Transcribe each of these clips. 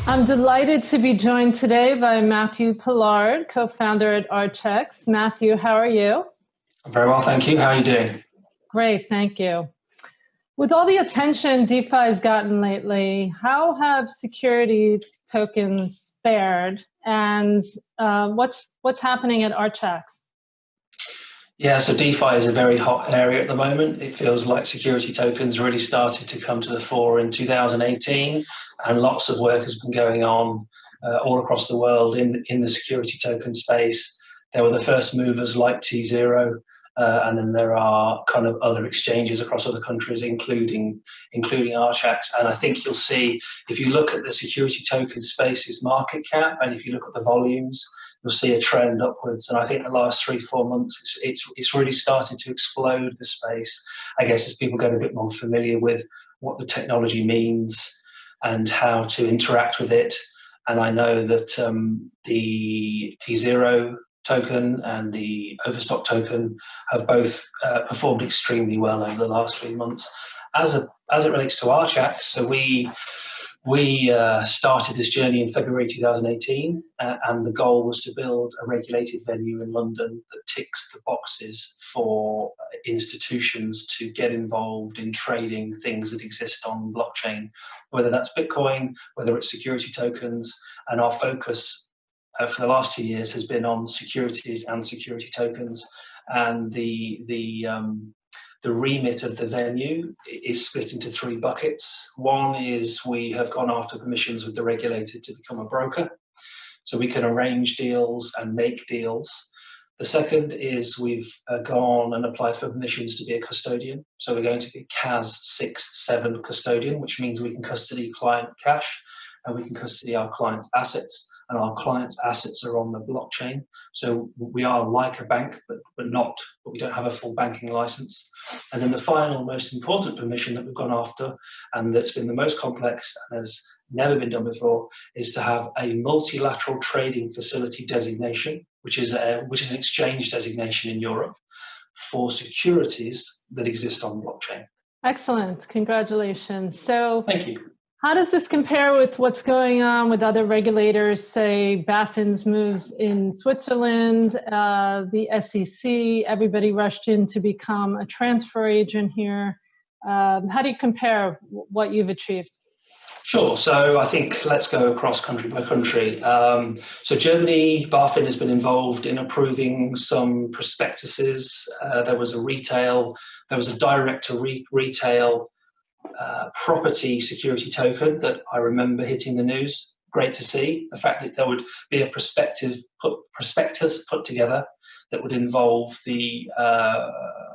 I'm delighted to be joined today by Matthew Pollard, co-founder at Archax. Matthew, how are you? I'm very well, thank you. How are you doing? Great, thank you. With all the attention DeFi has gotten lately, how have security tokens fared, and what's happening at Archax? Yeah, so DeFi is a very hot area at the moment. It feels like security tokens really started to come to the fore in 2018, and lots of work has been going on all across the world in the security token space. There were the first movers like Tzero, and then there are kind of other exchanges across other countries, including Archax. And I think you'll see, if you look at the security token space's market cap, and if you look at the volumes, you'll see a trend upwards. And I think the last 3-4 months, it's really started to explode the space, I guess, as people get a bit more familiar with what the technology means and how to interact with it. And I know that the Tzero token and the Overstock token have both performed extremely well over the last 3 months. As it relates to Archax, so we started this journey in February 2018, and the goal was to build a regulated venue in London that ticks the boxes for institutions to get involved in trading things that exist on blockchain, whether that's Bitcoin, whether it's security tokens. And our focus for the last 2 years has been on securities and security tokens. And the remit of the venue is split into 3 buckets. One is we have gone after permissions with the regulator to become a broker, so we can arrange deals and make deals. The second is we've gone and applied for permissions to be a custodian. So we're going to be CAS 6-7 custodian, which means we can custody client cash and we can custody our clients' assets. And our clients' assets are on the blockchain. So we are like a bank, but we don't have a full banking license. And then the final, most important permission that we've gone after, and that's been the most complex and has never been done before, is to have a multilateral trading facility designation, which is an exchange designation in Europe for securities that exist on blockchain. Excellent, congratulations. So, thank you. How does this compare with what's going on with other regulators, say BaFin's moves in Switzerland, the SEC, everybody rushed in to become a transfer agent here. How do you compare what you've achieved? Sure. So I think let's go across country by country. So Germany, BaFin has been involved in approving some prospectuses. There was a direct-to-retail property security token that I remember hitting the news. Great to see the fact that there would be a prospectus put together that would involve the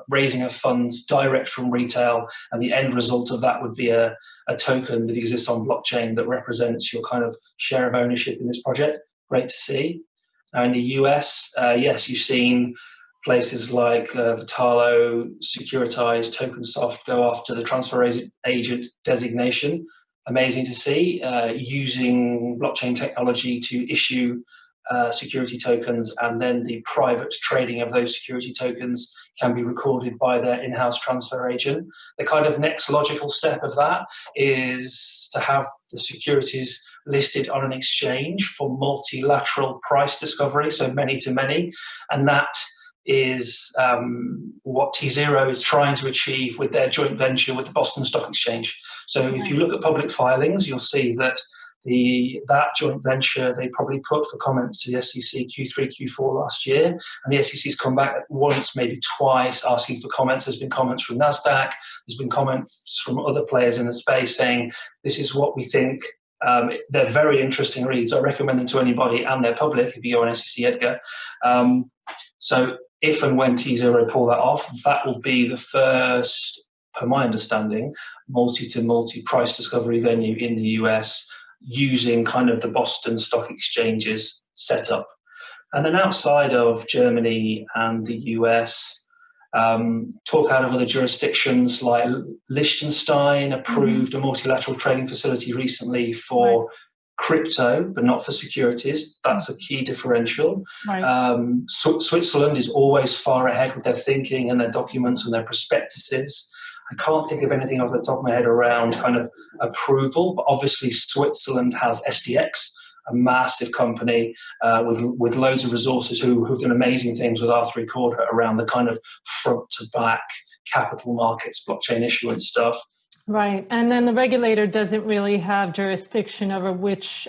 raising of funds direct from retail, and the end result of that would be a token that exists on blockchain that represents your kind of share of ownership in this project. Great to see. Now in the US, yes, you've seen places like Vitalo, Securitized, TokenSoft go after the transfer agent designation. Amazing to see, using blockchain technology to issue security tokens, and then the private trading of those security tokens can be recorded by their in-house transfer agent. The kind of next logical step of that is to have the securities listed on an exchange for multilateral price discovery, so many to many, and that is what Tzero is trying to achieve with their joint venture with the Boston Stock Exchange. So if you look at public filings, you'll see that that joint venture, they probably put for comments to the SEC Q3, Q4 last year, and the SEC's come back once, maybe twice, asking for comments. There's been comments from NASDAQ, there's been comments from other players in the space saying, this is what we think. They're very interesting reads. I recommend them to anybody, and they're public if you go on SEC Edgar. So if and when Tzero pull that off, that will be the first, per my understanding, multi-to-multi price discovery venue in the US using kind of the Boston Stock Exchange's setup. And then outside of Germany and the US, talk out of other jurisdictions like Liechtenstein approved a multilateral trading facility recently for crypto, but not for securities. That's a key differential. Switzerland is always far ahead with their thinking and their documents and their prospectuses. I can't think of anything off the top of my head around kind of approval, but obviously Switzerland has SDX, a massive company with loads of resources who've done amazing things with R3 Corda around the kind of front to back capital markets, blockchain issuance stuff. Right. And then the regulator doesn't really have jurisdiction over which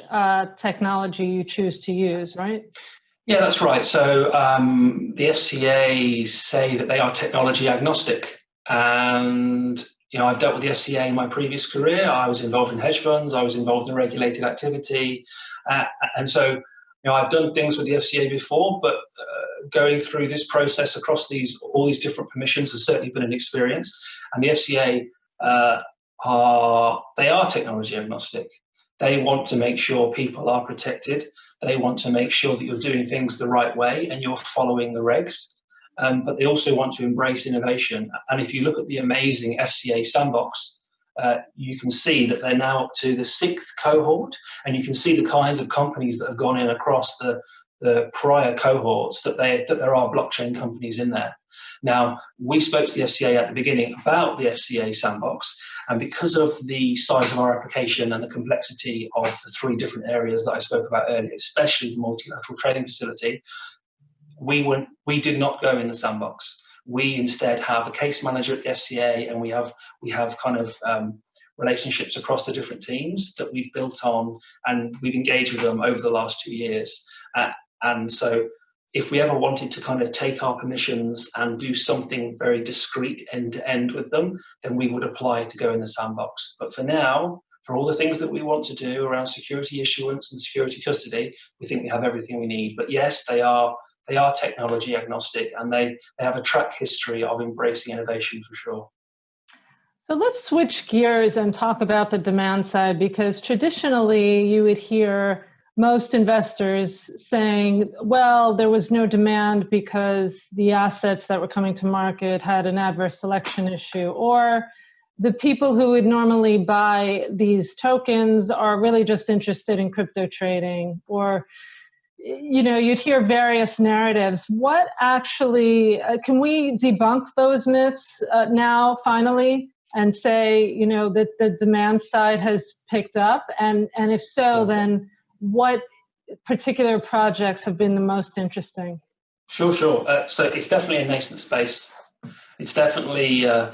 technology you choose to use, right? Yeah, that's right. So the FCA say that they are technology agnostic. And, I've dealt with the FCA in my previous career. I was involved in hedge funds. I was involved in regulated activity. And so, I've done things with the FCA before, but going through this process across all these different permissions has certainly been an experience. And the FCA they are technology agnostic. They want to make sure people are protected. They want to make sure that you're doing things the right way and you're following the regs. But they also want to embrace innovation. And if you look at the amazing FCA sandbox, you can see that they're now up to the 6th cohort, and you can see the kinds of companies that have gone in across the prior cohorts, that there are blockchain companies in there. Now, we spoke to the FCA at the beginning about the FCA sandbox, and because of the size of our application and the complexity of the 3 different areas that I spoke about earlier, especially the multilateral trading facility, we did not go in the sandbox. We instead have a case manager at the FCA, and we have kind of relationships across the different teams that we've built on, and we've engaged with them over the last 2 years. And so if we ever wanted to kind of take our permissions and do something very discrete end to end with them, then we would apply to go in the sandbox. But for now, for all the things that we want to do around security issuance and security custody, we think we have everything we need. But yes, they are technology agnostic, and they have a track history of embracing innovation for sure. So let's switch gears and talk about the demand side, because traditionally you would hear most investors saying, well, there was no demand because the assets that were coming to market had an adverse selection issue, or the people who would normally buy these tokens are really just interested in crypto trading, or you'd hear various narratives. What actually, can we debunk those myths now, finally, and say, that the demand side has picked up? And if so, then what particular projects have been the most interesting? Sure. So it's definitely a nascent space. It's definitely a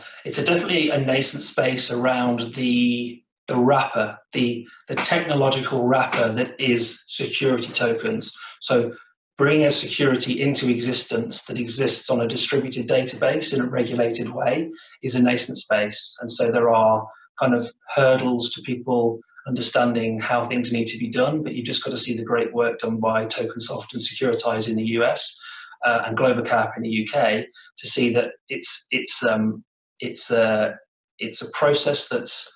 nascent space around the wrapper, the technological wrapper that is security tokens. So bringing a security into existence that exists on a distributed database in a regulated way is a nascent space. And so there are kind of hurdles to people understanding how things need to be done, but you've just got to see the great work done by TokenSoft and Securitized in the US and GlobalCap in the UK to see that it's a process that's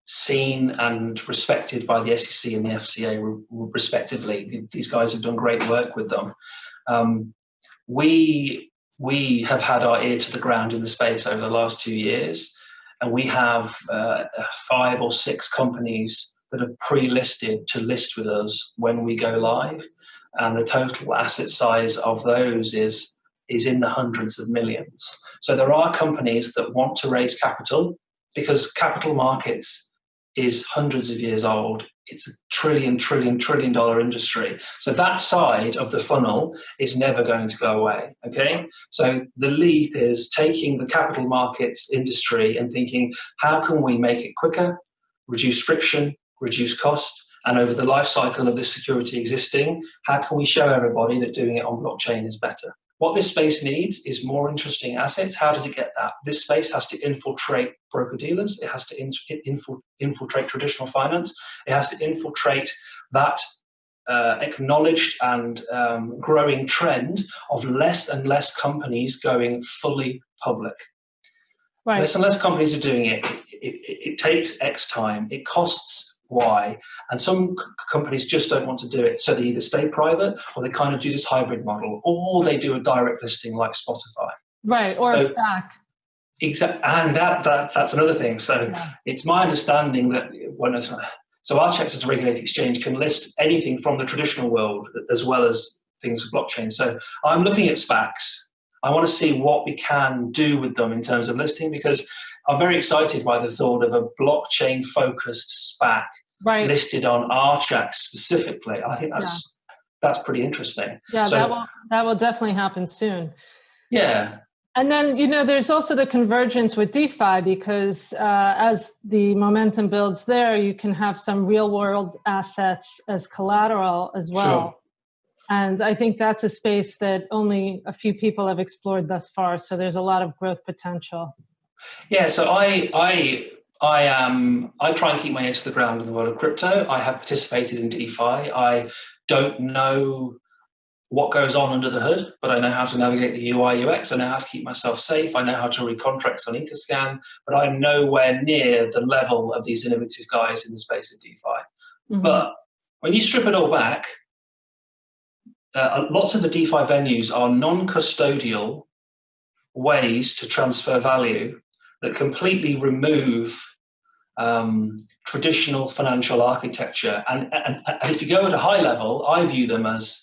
seen and respected by the SEC and the FCA respectively. These guys have done great work with them. We have had our ear to the ground in the space over the last 2 years. And we have 5 or 6 companies that have pre-listed to list with us when we go live. And the total asset size of those is in the hundreds of millions. So there are companies that want to raise capital because capital markets is hundreds of years old. It's a trillion dollar industry. So that side of the funnel is never going to go away, okay? So the leap is taking the capital markets industry and thinking, how can we make it quicker, reduce friction, reduce cost, and over the life cycle of the security existing, how can we show everybody that doing it on blockchain is better? What this space needs is more interesting assets. How does it get that? This space has to infiltrate broker-dealers. It has to infiltrate traditional finance. It has to infiltrate that acknowledged and growing trend of less and less companies going fully public. Right. Less and less companies are doing it. It takes X time. It costs Y. And some companies just don't want to do it. So they either stay private or they kind of do this hybrid model, or they do a direct listing like Spotify. Right, or a SPAC. Exactly. And that's another thing. So It's my understanding that so Archax as a regulated exchange can list anything from the traditional world as well as things with blockchain. So I'm looking at SPACs. I want to see what we can do with them in terms of listing, because I'm very excited by the thought of a blockchain-focused SPAC listed on Archax specifically. I think that's pretty interesting. Yeah, so, that will definitely happen soon. Yeah. And then, there's also the convergence with DeFi, because as the momentum builds there, you can have some real world assets as collateral as well. Sure. And I think that's a space that only a few people have explored thus far. So there's a lot of growth potential. Yeah, so I try and keep my ear to the ground in the world of crypto. I have participated in DeFi. I don't know what goes on under the hood, but I know how to navigate the UI, UX. I know how to keep myself safe. I know how to read contracts on Etherscan, but I'm nowhere near the level of these innovative guys in the space of DeFi. Mm-hmm. But when you strip it all back, lots of the DeFi venues are non-custodial ways to transfer value that completely remove traditional financial architecture. And if you go at a high level, I view them as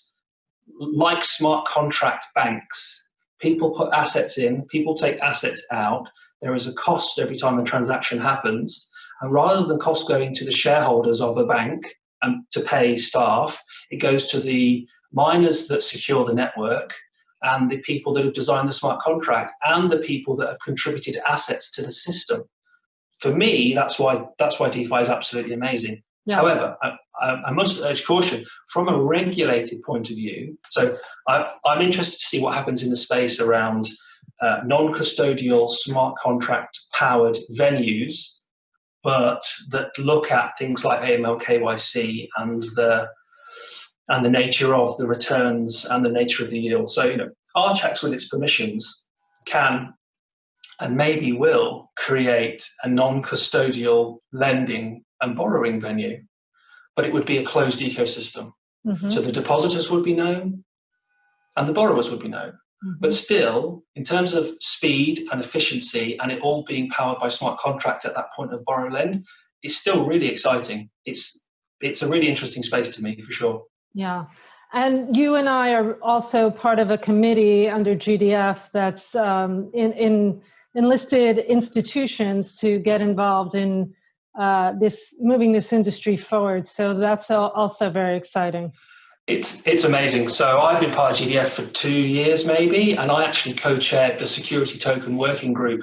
like smart contract banks. People put assets in, people take assets out. There is a cost every time a transaction happens. And rather than cost going to the shareholders of a bank and to pay staff, it goes to the miners that secure the network and the people that have designed the smart contract and the people that have contributed assets to the system. For me, that's why DeFi is absolutely amazing. Yeah. However, I must urge caution from a regulated point of view. So I'm interested to see what happens in the space around non-custodial smart contract powered venues, but that look at things like AML, KYC, and the nature of the returns and the nature of the yield. So, Archax with its permissions can and maybe will create a non-custodial lending and borrowing venue, but it would be a closed ecosystem. Mm-hmm. So the depositors would be known and the borrowers would be known. Mm-hmm. But still, in terms of speed and efficiency and it all being powered by smart contract at that point of borrow lend, it's still really exciting. It's a really interesting space to me, for sure. Yeah. And you and I are also part of a committee under GDF that's in enlisted institutions to get involved in moving this industry forward. So that's also very exciting. It's amazing. So I've been part of GDF for 2 years maybe, and I actually co-chaired the security token working group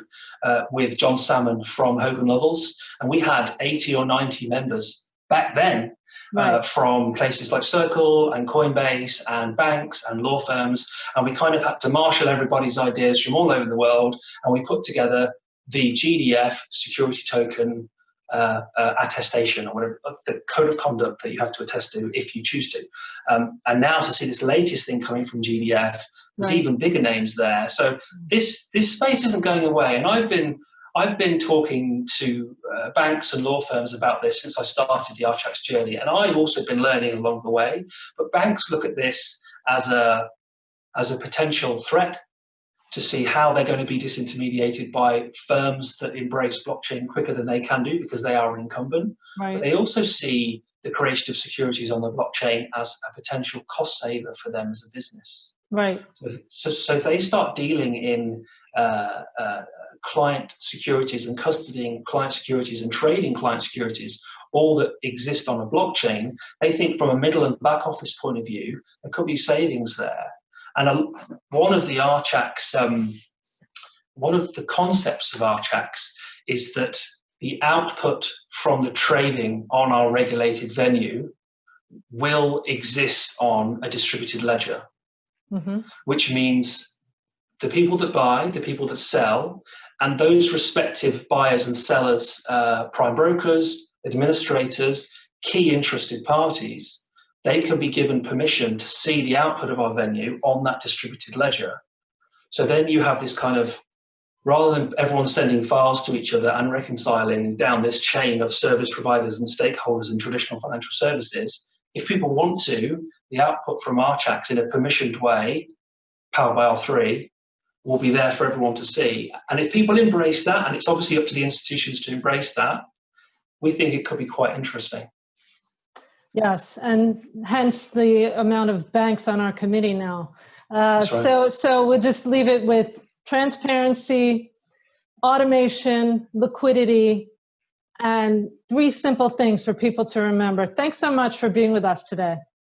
with John Salmon from Hogan Lovells, and we had 80 or 90 members back then. Right. From places like Circle and Coinbase and banks and law firms. And we kind of had to marshal everybody's ideas from all over the world. And we put together the GDF security token attestation, or whatever, the code of conduct that you have to attest to if you choose to. And now to see this latest thing coming from GDF, there's even bigger names there. So this space isn't going away. And I've been talking to banks and law firms about this since I started the Archax journey, and I've also been learning along the way. But banks look at this as a potential threat to see how they're going to be disintermediated by firms that embrace blockchain quicker than they can do because they are an incumbent. Right. But they also see the creation of securities on the blockchain as a potential cost saver for them as a business. Right. So if they start dealing in client securities and custodying client securities and trading client securities, all that exist on a blockchain, they think from a middle and back office point of view, there could be savings there. And one of the concepts of Archax is that the output from the trading on our regulated venue will exist on a distributed ledger, mm-hmm. which means the people that buy, the people that sell, and those respective buyers and sellers, prime brokers, administrators, key interested parties, they can be given permission to see the output of our venue on that distributed ledger. So then you have this kind of, rather than everyone sending files to each other and reconciling down this chain of service providers and stakeholders in traditional financial services, if people want to, the output from Archax in a permissioned way, powered by R3, will be there for everyone to see. And if people embrace that, and it's obviously up to the institutions to embrace that, we think it could be quite interesting. Yes, and hence the amount of banks on our committee now. That's right. So we'll just leave it with transparency, automation, liquidity, and 3 simple things for people to remember. Thanks so much for being with us today.